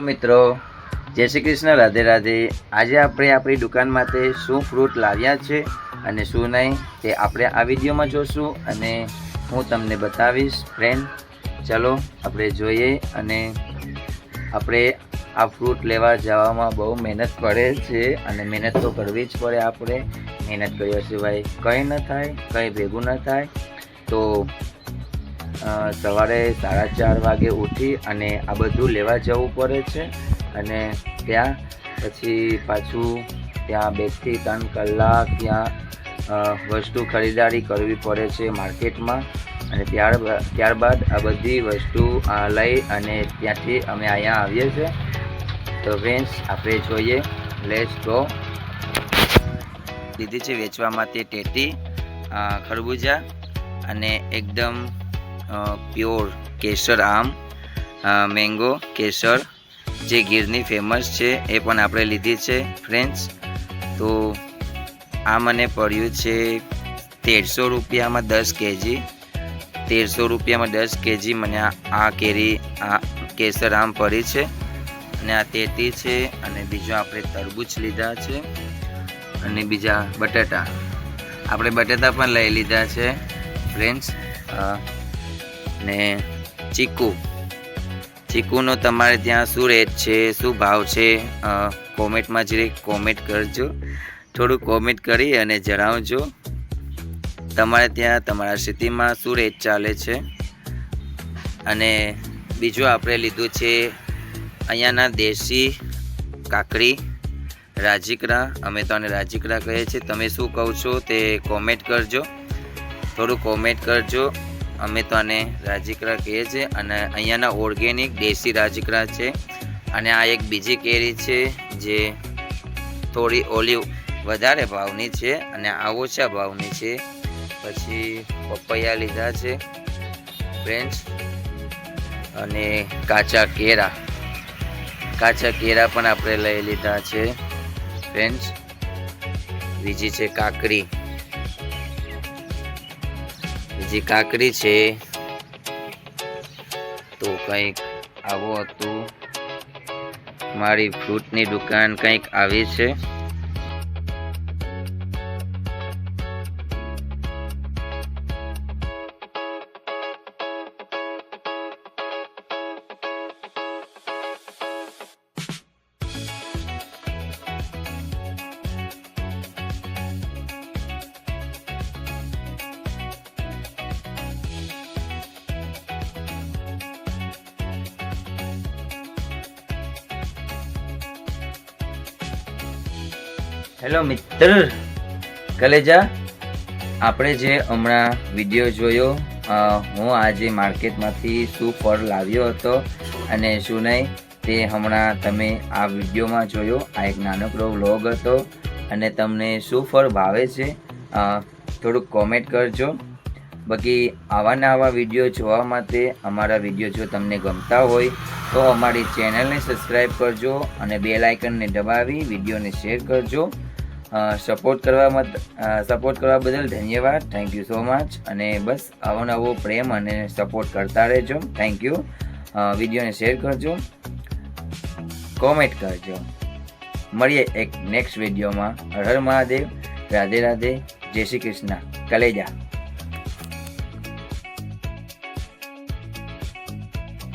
મિત્રો, જય શ્રી કૃષ્ણ, રાધે રાધે। આજે આપણે આપણી દુકાન માટે શું ફ્રૂટ લાવ્યા છે અને શું નહીં તે આપણે આ વિડીયોમાં જોશું અને હું તમને બતાવીશ ફ્રેન્ડ। ચલો આપણે જોઈએ। અને આપણે આ ફ્રૂટ લેવા જવામાં બહુ મહેનત પડે છે અને મહેનત તો કરવી જ પડે। આપણે મહેનત કર્યા સિવાય કંઈ ન થાય, કંઈ ભેગું ન થાય। તો સવારે 4:30 વાગે ઉઠી અને આ બધું લેવા જવું પડે છે અને ત્યાં પછી પાછું ત્યાં 2 થી 3 કલાક ત્યાં વસ્તુ ખરીદારી કરવી પડે છે માર્કેટમાં। અને ત્યારબાદ આ બધી વસ્તુ લઈ અને ત્યાંથી અમે અહીંયા આવીએ છીએ। તો ફ્રેન્ડ્સ આપણે જોઈએ, લેટ્સ ગો। લીધી છે વેચવા માટે ટેટી, ખરબૂજા અને એકદમ પ્યોર કેસર આમ, મેંગો કેસર જે ગીરની ફેમસ છે એ પણ આપણે લીધી છે ફ્રેન્ડ્સ। તો આ મને પડ્યું છે 1300 રૂપિયામાં 10 કેજી। 1300 રૂપિયામાં 10 કેજી મને આ કેરી, આ કેસર આમ પડી છે અને આ તેતી છે। અને બીજો આપણે તરબૂચ લીધા છે અને બીજા બટાટા, આપણે બટાટા પણ લઈ લીધા છે ફ્રેન્ડ્સ। ને ચીકુનો તમારે ત્યાં શું રેટ છે, શું ભાવ છે, કોમેન્ટમાં જરી કોમેન્ટ કરજો। થોડું કોમેન્ટ કરી અને જણાવજો તમારે ત્યાં તમારા સિટીમાં શું રેટ ચાલે છે। અને બીજું આપણે લીધું છે અહીંયાના દેશી કાકડી, રાજિકરા। અમે તો આને રાજિકરા કહીએ છીએ, તમે શું કહો છો તે કોમેન્ટ કરજો, થોડું કોમેન્ટ કરજો। અમે તો આને રાજિકરા કહીએ છીએ અને અહીંયાના ઓર્ગેનિક દેશી રાજિકરા છે। અને આ એક બીજી કેરી છે જે થોડી ઓલી વધારે ભાવની છે અને આ ઓછા ભાવની છે। પછી પપૈયા લીધા છે ફ્રેન્ડ્સ અને કાચા કેરા પણ આપણે લઈ લીધા છે ફ્રેન્ડ્સ। બીજી છે કાકડી, છે। તો કંઈક આવું હતું, મારી ફ્રૂટની દુકાન કંઈક આવી છે। હેલો મિત્ર કલેજા, આપણે જે હમણાં વિડીયો જોયો, હું આજે માર્કેટમાંથી શું ફળ લાવ્યો હતો અને શું નહીં તે હમણાં તમે આ વિડીયોમાં જોયો। આ એક નાનકડો વ્લોગ હતો અને તમને શું ફળ ભાવે છે થોડુંક કોમેન્ટ કરજો। બાકી આવા વિડીયો જોવા માટે અમારા વિડીયો જો તમને ગમતા હોય તો અમારી ચેનલને સબસ્ક્રાઈબ કરજો અને બેલ આઇકનને દબાવી વિડીયોને શેર કરજો। સપોર્ટ કરવા બદલ ધન્યવાદ, થેન્ક યુ સો મચ। અને બસ આવો પ્રેમ અને સપોર્ટ કરતા રહેજો, થેન્ક યુ। વિડીયોને શેર કરજો, કોમેન્ટ કરજો। મળીએ એક નેક્સ્ટ વિડીયોમાં। હર હર મહાદેવ, રાધે રાધે, જય શ્રી કૃષ્ણ, કલેજા।